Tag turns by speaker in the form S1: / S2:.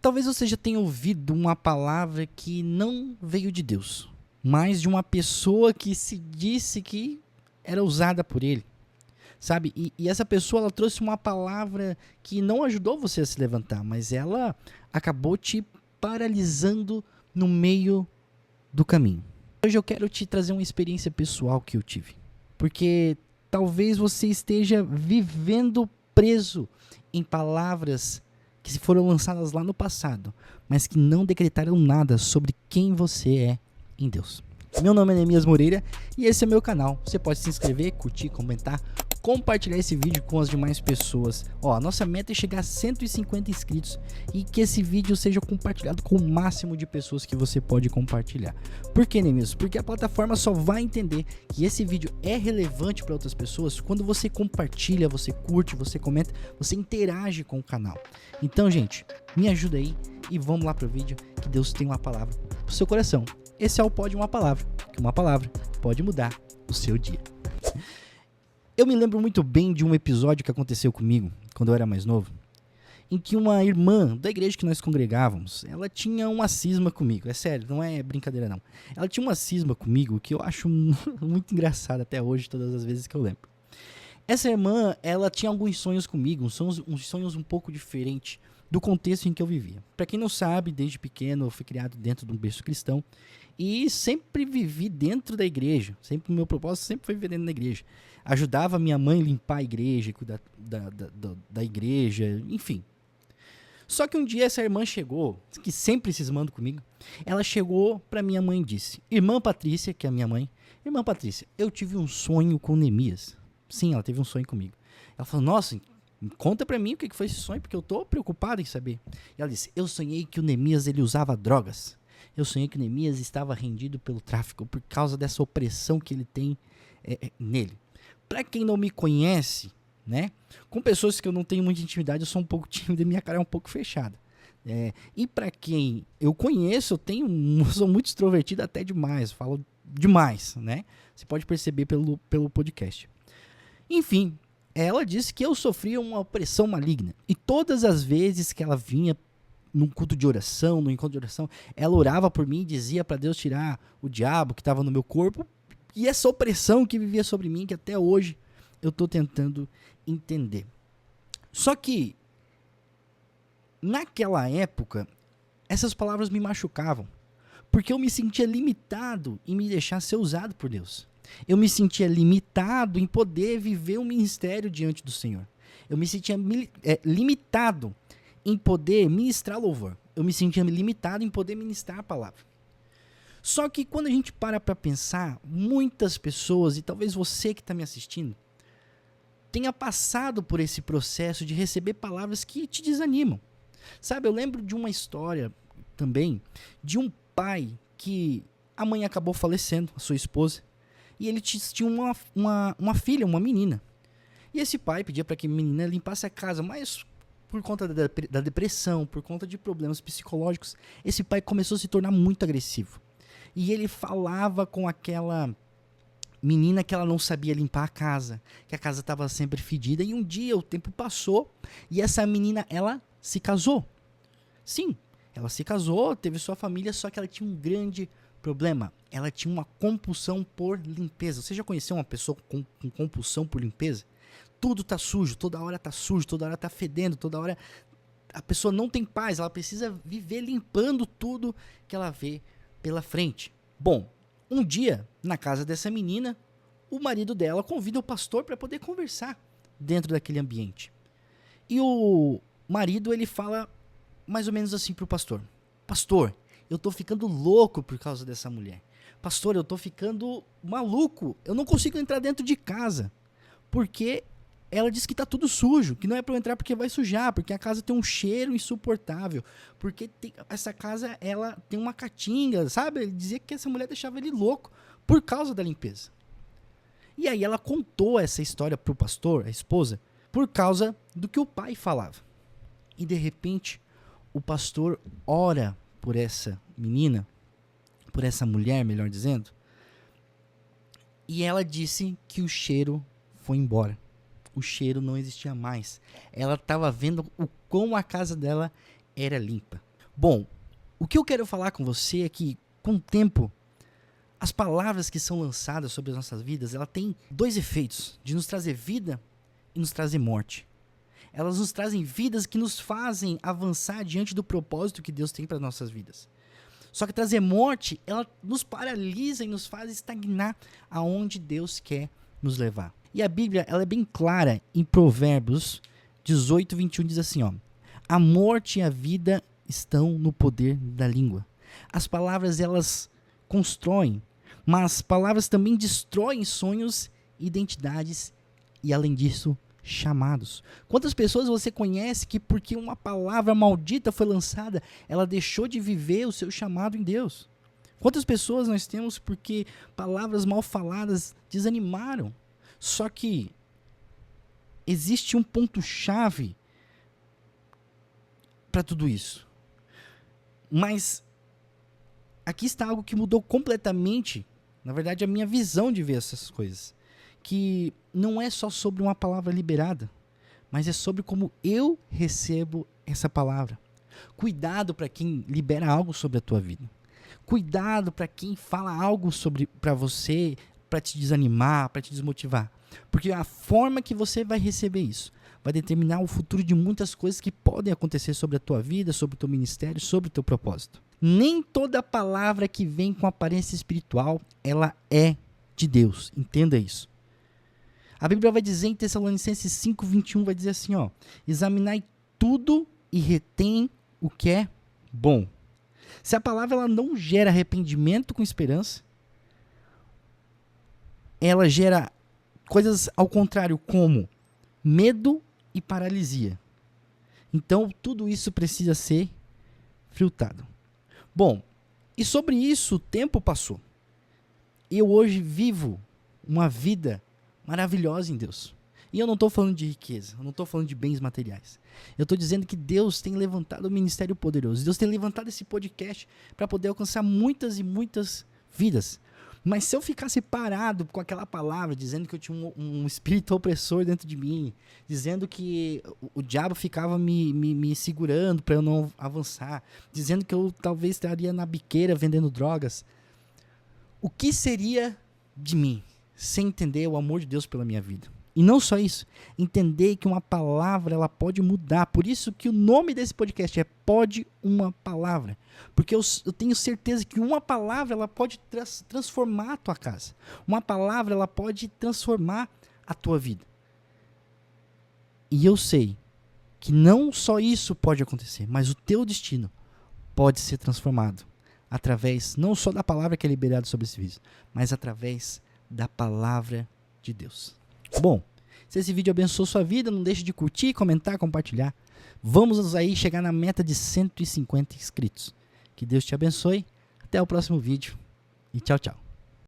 S1: Talvez você já tenha ouvido uma palavra que não veio de Deus, mas de uma pessoa que se disse que era usada por ele, sabe? E essa pessoa, ela trouxe uma palavra que não ajudou você a se levantar, mas ela acabou te paralisando no meio do caminho. Hoje eu quero te trazer uma experiência pessoal que eu tive, porque talvez você esteja vivendo preso em palavras que foram lançadas lá no passado, mas que não decretaram nada sobre quem você é em Deus. Meu nome é Neemias Moreira e esse é meu canal. Você pode se inscrever, curtir, comentar, compartilhar esse vídeo com as demais pessoas. A nossa meta é chegar a 150 inscritos e que esse vídeo seja compartilhado com o máximo de pessoas que você pode compartilhar. Por que, Neemias? Porque a plataforma só vai entender que esse vídeo é relevante para outras pessoas quando você compartilha, você curte, você comenta, você interage com o canal. Então, gente, me ajuda aí e vamos lá pro vídeo, que Deus tem uma palavra pro seu coração. Esse é o Pode Uma Palavra, que uma palavra pode mudar o seu dia. Eu me lembro muito bem de um episódio que aconteceu comigo, quando eu era mais novo, em que uma irmã da igreja que nós congregávamos, ela tinha uma cisma comigo. É sério, não é brincadeira não. Ela tinha uma cisma comigo que eu acho muito engraçado até hoje, todas as vezes que eu lembro. Essa irmã, ela tinha alguns sonhos comigo, uns sonhos um pouco diferentes do contexto em que eu vivia. Para quem não sabe, desde pequeno eu fui criado dentro de um berço cristão e sempre vivi dentro da igreja. Sempre o meu propósito sempre foi viver dentro da igreja. Ajudava minha mãe a limpar a igreja, cuidar da igreja, enfim. Só que um dia essa irmã chegou, que sempre cismando comigo, ela chegou para minha mãe e disse: Irmã Patrícia, que é a minha mãe, Irmã Patrícia, eu tive um sonho com Neemias. Sim, ela teve um sonho comigo. Ela falou: Nossa, conta pra mim o que foi esse sonho, porque eu tô preocupado em saber. E ela disse: Eu sonhei que o Neemias ele usava drogas. Eu sonhei que o Neemias estava rendido pelo tráfico por causa dessa opressão que ele tem nele. Pra quem não me conhece, né, com pessoas que eu não tenho muita intimidade, eu sou um pouco tímido e minha cara é um pouco fechada. E pra quem eu conheço, eu sou muito extrovertido até demais, falo demais, né? Você pode perceber pelo podcast. Enfim, ela disse que eu sofria uma opressão maligna. E todas as vezes que ela vinha num culto de oração, no encontro de oração, ela orava por mim e dizia para Deus tirar o diabo que estava no meu corpo. E essa opressão que vivia sobre mim, que até hoje eu estou tentando entender. Só que, naquela época, essas palavras me machucavam. Porque eu me sentia limitado em me deixar ser usado por Deus. Eu me sentia limitado em poder viver um ministério diante do Senhor. Eu me sentia limitado em poder ministrar louvor. Eu me sentia limitado em poder ministrar a palavra. Só que quando a gente para pensar, muitas pessoas, e talvez você que está me assistindo, tenha passado por esse processo de receber palavras que te desanimam. Sabe, eu lembro de uma história também de um pai que a mãe acabou falecendo, a sua esposa, e ele tinha uma filha, uma menina. E esse pai pedia para que a menina limpasse a casa, mas por conta da depressão, por conta de problemas psicológicos, esse pai começou a se tornar muito agressivo. E ele falava com aquela menina que ela não sabia limpar a casa, que a casa estava sempre fedida. E um dia o tempo passou e essa menina, ela se casou. Sim, ela se casou, teve sua família, só que ela tinha um grande problema. Ela tinha uma compulsão por limpeza. Você já conheceu uma pessoa com compulsão por limpeza? Tudo tá sujo, toda hora tá sujo, toda hora tá fedendo, toda hora a pessoa não tem paz, ela precisa viver limpando tudo que ela vê pela frente. Bom, um dia, na casa dessa menina, o marido dela convida o pastor para poder conversar dentro daquele ambiente. E o marido, ele fala mais ou menos assim pro pastor: Pastor, eu tô ficando louco por causa dessa mulher. Pastor, eu tô ficando maluco. Eu não consigo entrar dentro de casa. Porque ela diz que tá tudo sujo, que não é pra eu entrar porque vai sujar, porque a casa tem um cheiro insuportável, porque essa casa, ela tem uma caatinga, sabe? Ele dizia que essa mulher deixava ele louco por causa da limpeza. E aí ela contou essa história pro pastor, a esposa, por causa do que o pai falava. E de repente, o pastor ora por essa menina, por essa mulher, melhor dizendo, e ela disse que o cheiro foi embora. O cheiro não existia mais. Ela estava vendo o quão a casa dela era limpa. Bom, o que eu quero falar com você é que, com o tempo, as palavras que são lançadas sobre as nossas vidas, ela tem dois efeitos, de nos trazer vida e nos trazer morte. Elas nos trazem vidas que nos fazem avançar diante do propósito que Deus tem para as nossas vidas. Só que trazer morte, ela nos paralisa e nos faz estagnar aonde Deus quer nos levar. E a Bíblia, ela é bem clara em Provérbios 18, 21, diz assim, ó: a morte e a vida estão no poder da língua. As palavras, elas constroem, mas palavras também destroem sonhos, identidades e, além disso, chamados. Quantas pessoas você conhece que, porque uma palavra maldita foi lançada, ela deixou de viver o seu chamado em Deus? Quantas pessoas nós temos porque palavras mal faladas desanimaram? Só que existe um ponto-chave para tudo isso. Mas aqui está algo que mudou completamente, na verdade, a minha visão de ver essas coisas. Que não é só sobre uma palavra liberada, mas é sobre como eu recebo essa palavra. Cuidado para quem libera algo sobre a tua vida. Cuidado para quem fala algo para você, para te desanimar, para te desmotivar. Porque a forma que você vai receber isso vai determinar o futuro de muitas coisas que podem acontecer sobre a tua vida, sobre o teu ministério, sobre o teu propósito. Nem toda palavra que vem com aparência espiritual, ela é de Deus. Entenda isso. A Bíblia vai dizer em Tessalonicenses 5, 21, vai dizer assim, ó: examinai tudo e retém o que é bom. Se a palavra ela não gera arrependimento com esperança, ela gera coisas ao contrário, como medo e paralisia. Então, tudo isso precisa ser filtrado. Bom, e sobre isso o tempo passou. Eu hoje vivo uma vida maravilhosa em Deus. E eu não estou falando de riqueza, eu não estou falando de bens materiais. Eu estou dizendo que Deus tem levantado o ministério poderoso. Deus tem levantado esse podcast para poder alcançar muitas e muitas vidas. Mas se eu ficasse parado com aquela palavra, dizendo que eu tinha um espírito opressor dentro de mim, dizendo que o diabo ficava me segurando para eu não avançar, dizendo que eu talvez estaria na biqueira vendendo drogas, o que seria de mim sem entender o amor de Deus pela minha vida? E não só isso, entender que uma palavra ela pode mudar. Por isso que o nome desse podcast é Pode Uma Palavra. Porque eu tenho certeza que uma palavra ela pode transformar a tua casa. Uma palavra ela pode transformar a tua vida. E eu sei que não só isso pode acontecer, mas o teu destino pode ser transformado através não só da palavra que é liberada sobre esse vídeo, mas através da palavra de Deus. Bom, se esse vídeo abençoou sua vida, não deixe de curtir, comentar, compartilhar. Vamos aí chegar na meta de 150 inscritos. Que Deus te abençoe. Até o próximo vídeo e tchau, tchau.